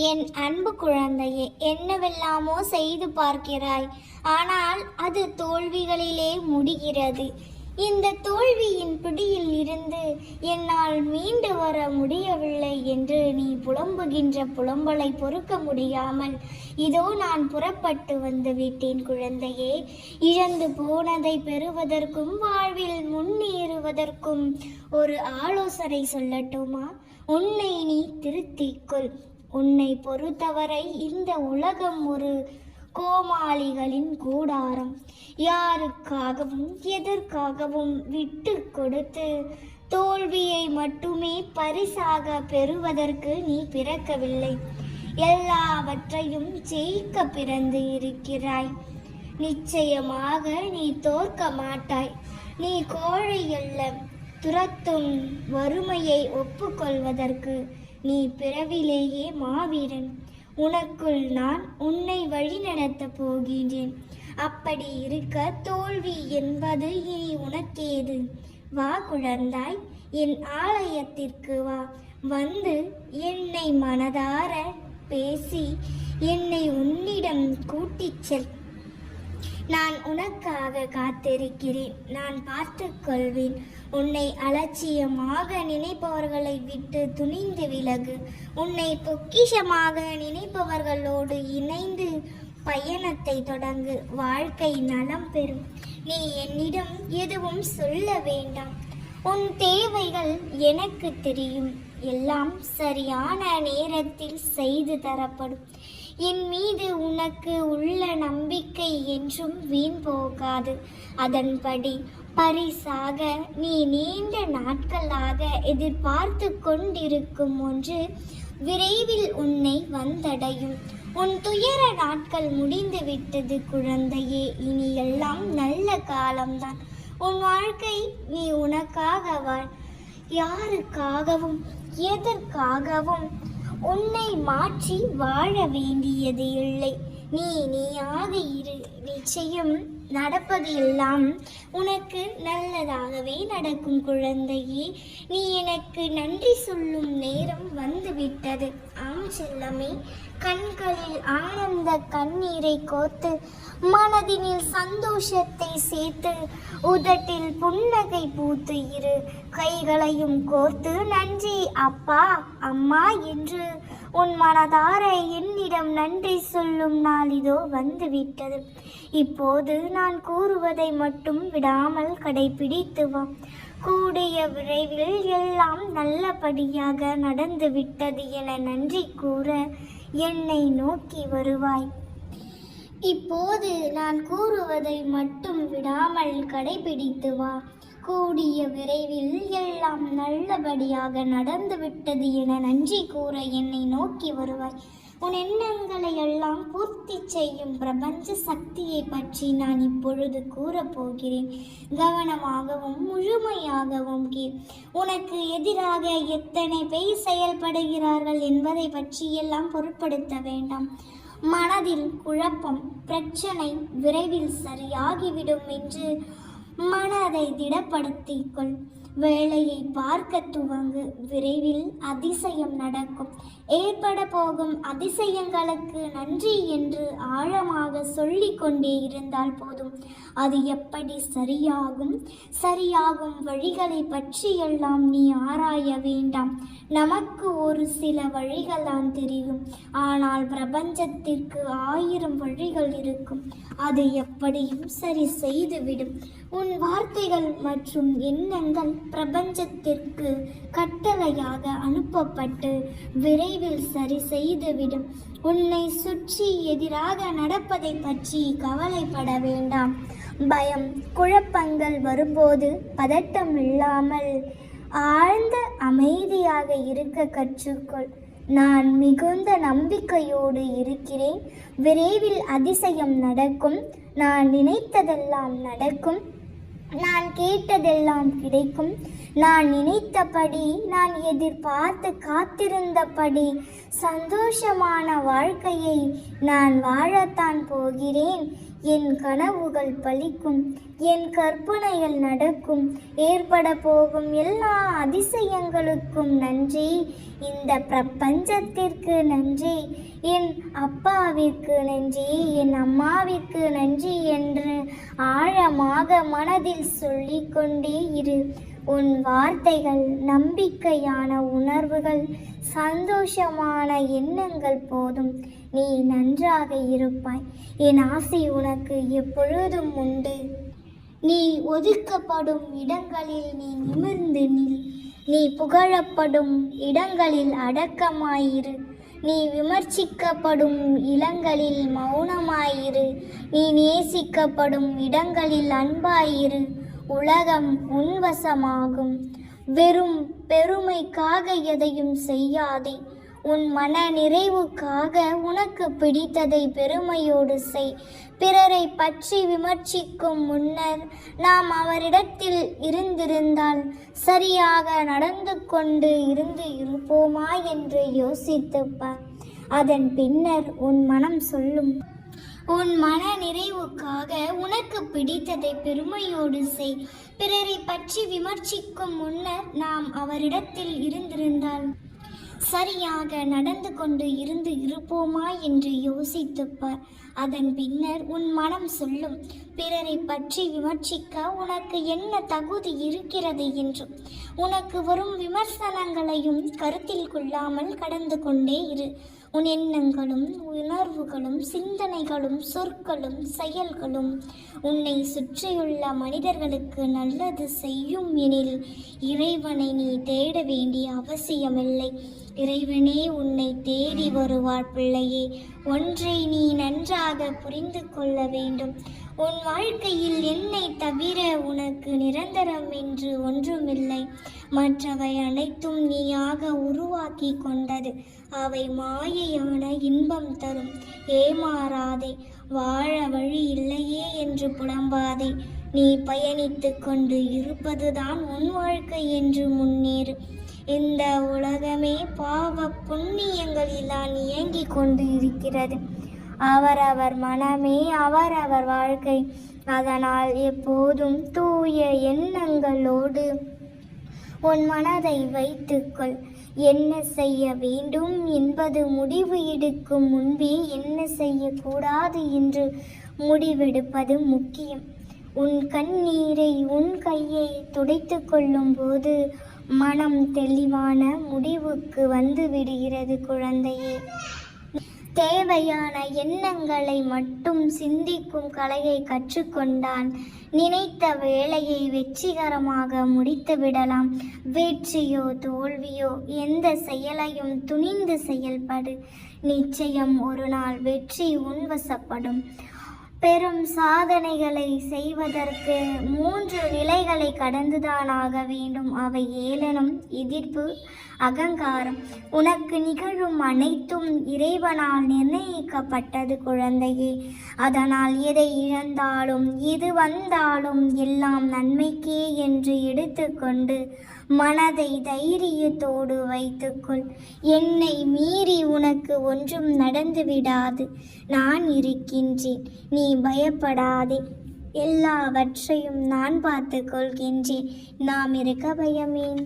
என் அன்பு குழந்தையே, என்னவெல்லாமோ செய்து பார்க்கிறாய், ஆனால் அது தோல்விகளிலே முடிகிறது. இந்த தோல்வியின் பிடியில் இருந்து என்னால் மீண்டு வர முடியவில்லை என்று நீ புலம்புகின்ற புலம்பலை பொறுக்க முடியாமல் இதோ நான் புறப்பட்டு வந்து விட்டேன் குழந்தையே. இழந்து போனதை பெறுவதற்கும் வாழ்வில் முன்னேறுவதற்கும் ஒரு ஆலோசனை சொல்லட்டுமா? உன்னை நீ திருத்திக்கொள். உன்னை பொறுத்தவரை இந்த உலகம் ஒரு கோமாளிகளின் கூடாரம். யாருக்காகவும் எதற்காகவும் விட்டு கொடுத்து தோல்வியை மட்டுமே பரிசாக பெறுவதற்கு நீ பிறக்கவில்லை. எல்லாவற்றையும் ஜெயிக்க பிறந்து இருக்கிறாய். நிச்சயமாக நீ தோற்க மாட்டாய். நீ கோழை அல்ல. துரத்தும் வறுமையை ஒப்புக்கொள்வதற்கு நீ பிறவிலேயே மாவீரன். உனக்குள் நான் உன்னை வழிநடத்தப் போகின்றேன். அப்படி இருக்க தோல்வி என்பது இனி உனக்கேது? வா குழந்தாய், என் ஆலயத்திற்கு வா. வந்து என்னை மனதார பேசி என்னை உன்னிடம் கூட்டிச் செல். நான் உனக்காக காத்திருக்கிறேன். நான் பார்த்துக் கொள்வேன். உன்னை அலட்சியமாக நினைப்பவர்களை விட்டு துணிந்து விலகு. உன்னை பொக்கிஷமாக நினைப்பவர்களோடு இணைந்து பயணத்தை தொடங்கு. வாழ்க்கை நலம் பெறும். நீ என்னிடம் எதுவும் சொல்ல வேண்டாம். உன் தேவைகள் எனக்கு தெரியும். எல்லாம் சரியான நேரத்தில் செய்து தரப்படும். என் மீது உனக்கு உள்ள நம்பிக்கை என்றும் வீண் போகாது. அதன்படி பரிசாக நீ நீண்ட நாட்களாக எதிர்பார்த்து கொண்டிருக்கும் ஒன்று விரைவில் உன்னை வந்தடையும். உன் துயர நாட்கள் முடிந்து விட்டது குழந்தையே. இனி எல்லாம் நல்ல காலம்தான். உன் வாழ்க்கை நீ உனக்காக வாழ். யாருக்காகவும் எதற்காகவும் உன்னை மாற்றி வாழ வேண்டியது இல்லை. நீயாக இரு. நிச்சயம் நடப்பது எல்லாம் உனக்கு நல்லதாகவே நடக்கும் குழந்தையே. நீ எனக்கு நன்றி சொல்லும் நேரம் வந்துவிட்டது. ஆம் செல்லமே, கண்களில் ஆனந்த கண்ணீரை கோர்த்து மனதினில் சந்தோஷத்தை சேர்த்து உதட்டில் புன்னகை பூத்து இரு. கைகளையும் கோர்த்து நன்றி அப்பா அம்மா என்று உன் மனதார என்னிடம் நன்றி சொல்லும் நாள் இதோ வந்துவிட்டது. இப்போது நான் கூறுவதை மட்டும் விடாமல் கடைபிடித்து வா. கூடிய விரைவில் எல்லாம் நல்லபடியாக நடந்துவிட்டது என நன்றி கூற என்னை நோக்கி வருவாய். இப்போது நான் கூறுவதை மட்டும் விடாமல் கடைபிடித்து வா. கூடிய விரைவில் எல்லாம் நல்லபடியாக நடந்துவிட்டது என நன்றி கூற என்னை நோக்கி வருவாய். உன் எண்ணங்களை எல்லாம் பூர்த்தி செய்யும் பிரபஞ்ச சக்தியை பற்றி நான் இப்பொழுது கூறப்போகிறேன். கவனமாகவும் முழுமையாகவும் கேள். உனக்கு எதிராக எத்தனை பேர் செயல்படுகிறார்கள் என்பதை பற்றியெல்லாம் பொருட்படுத்த வேண்டாம். மனதில் குழப்பம், பிரச்சனை விரைவில் சரியாகிவிடும் என்று மனதை திடப்படுத்திக் கொள். வேலையை பார்க்க துவங்கு. விரைவில் அதிசயம் நடக்கும். ஏற்பட போகும் அதிசயங்களுக்கு நன்றி என்று ஆழமாக சொல்லிக் கொண்டே இருந்தால் போதும். அது எப்படி சரியாகும் வழிகளை பற்றியெல்லாம் நீ ஆராய வேண்டாம். நமக்கு ஒரு சில வழிகள் தான் தெரியும். ஆனால் பிரபஞ்சத்திற்கு 1000 வழிகள் இருக்கும். அது எப்படியும் சரி செய்துவிடும். உன் வார்த்தைகள் மற்றும் எண்ணங்கள் பிரபஞ்சத்திற்கு கட்டளையாக அனுப்பப்பட்டு விரைவில் சரி செய்துவிடும். உன்னை சுற்றி எதிராக நடப்பதை பற்றி கவலைப்பட வேண்டாம். பயம், குழப்பங்கள் வரும்போது பதட்டம் இல்லாமல் ஆழ்ந்த அமைதியாக இருக்க கற்றுக்கொள். நான் மிகுந்த நம்பிக்கையோடு இருக்கிறேன். விரைவில் அதிசயம் நடக்கும். நான் நினைத்ததெல்லாம் நடக்கும். நான் கேட்டதெல்லாம் கிடைக்கும். நான் நினைத்தபடி, நான் எதிர்பார்த்து காத்திருந்தபடி சந்தோஷமான வாழ்க்கையை நான் வாழத்தான் போகிறேன். என் கனவுகள் பலிக்கும், என் கற்பனைகள் நடக்கும், ஏற்பட போகும் எல்லா அதிசயங்களுக்கும் நன்றி, இந்த பிரபஞ்சத்திற்கு நன்றி, என் அப்பாவிற்கு நன்றி, என் அம்மாவிற்கு நன்றி என்று ஆழமாக மனதில் சொல்லிக்கொண்டே இரு. உன் வார்த்தைகள், நம்பிக்கையான உணர்வுகள், சந்தோஷமான எண்ணங்கள் போதும். நீ நன்றாக இருப்பாய். என் ஆசை உனக்கு எப்பொழுதும் உண்டு. நீ ஒதுக்கப்படும் இடங்களில் நீ நிமிர்ந்து நில். நீ புகழப்படும் இடங்களில் அடக்கமாயிரு. நீ விமர்சிக்கப்படும் இடங்களில் மௌனமாயிரு. நீ நேசிக்கப்படும் இடங்களில் அன்பாயிரு. உலகம் உன்வசமாகும். வெறும் பெருமைக்காக எதையும் செய்யாதே. உன் மன நிறைவுக்காக உனக்கு பிடித்ததை பெருமையோடு செய். பிறரை பற்றி விமர்சிக்கும் முன்னர் நாம் அவரிடத்தில் இருந்திருந்தால் சரியாக நடந்து கொண்டு இருப்போமா என்று யோசித்துப்பார். அதன் பின்னர் உன் மனம் சொல்லும். உன் மன நிறைவுக்காக உனக்கு பிடித்ததை பெருமையோடு செய். பிறரை பற்றி விமர்சிக்கும் முன்னர் நாம் அவரிடத்தில் இருந்திருந்தால் சரியாக நடந்து கொண்டு இருப்போமா என்று யோசித்துப்பார். அதன் பின்னர் உன் மனம் சொல்லும், பிறரை பற்றி விமர்சிக்க உனக்கு என்ன தகுதி இருக்கிறது என்றும். உனக்கு வரும் விமர்சனங்களையும் கருத்தில் கொள்ளாமல் கடந்து கொண்டே இரு. உன் எண்ணங்களும் உணர்வுகளும் சிந்தனைகளும் சொற்களும் செயல்களும் உன்னை சுற்றியுள்ள மனிதர்களுக்கு நல்லது செய்யும் எனில் இறைவனை நீ தேட வேண்டிய அவசியமில்லை. இறைவனே உன்னை தேடி வருவார் பிள்ளையே. ஒன்றை நீ நன்றாக புரிந்து கொள்ள வேண்டும். உன் வாழ்க்கையில் என்னை தவிர உனக்கு நிரந்தரம் என்று ஒன்றுமில்லை. மற்றவை அனைத்தும் நீயாக உருவாக்கி கொண்டது. அவை மாயையான இன்பம் தரும். ஏமாறாதே. வாழ வழி இல்லையே என்று புலம்பாதே. நீ பயணித்து கொண்டு இருப்பதுதான் உன் வாழ்க்கை என்று முன்னேறு. இந்த உலகமே பாவ புண்ணியங்களில்தான் இயங்கிக் கொண்டு இருக்கிறது. அவரவர் மனமே அவரவர் வாழ்க்கை. அதனால் எப்போதும் தூய எண்ணங்களோடு உன் மனதை வைத்துக்கொள். என்ன செய்ய வேண்டும் என்பது முடிவு எடுக்கும் முன்பே என்ன செய்யக்கூடாது என்று முடிவெடுப்பது முக்கியம். உன் கண்ணீரை உன் கையை துடைத்து கொள்ளும் போது மனம் தெளிவான முடிவுக்கு வந்து விடுகிறது குழந்தையே. தேவையான எண்ணங்களை மட்டும் சிந்திக்கும் கலையை கற்றுக்கொண்டால் நினைத்த வேலையை வெற்றிகரமாக முடித்துவிடலாம். வெற்றியோ தோல்வியோ எந்த செயலையும் துணிந்து செயல்படு. நிச்சயம் ஒரு நாள் வெற்றி உன்வசப்படும். பெரும் சாதனைகளை செய்வதற்கு 3 நிலைகளை கடந்துதான் ஆக வேண்டும். அவை ஏளனம், எதிர்ப்பு, அகங்காரம். உனக்கு நிகழும் அனைத்தும் இறைவனால் நிர்ணயிக்கப்பட்டது குழந்தையே. அதனால் எதை இழந்தாலும் எது வந்தாலும் எல்லாம் நன்மைக்கே என்று எடுத்துக்கொண்டு மனதை தைரியத்தோடு வைத்துக்கொள். என்னை மீறி உனக்கு ஒன்றும் நடந்துவிடாது. நான் இருக்கின்றேன். நீ பயப்படாதே. எல்லாவற்றையும் நான் பார்த்து கொள்கின்றேன். நாம் இருக்க பயமேன்?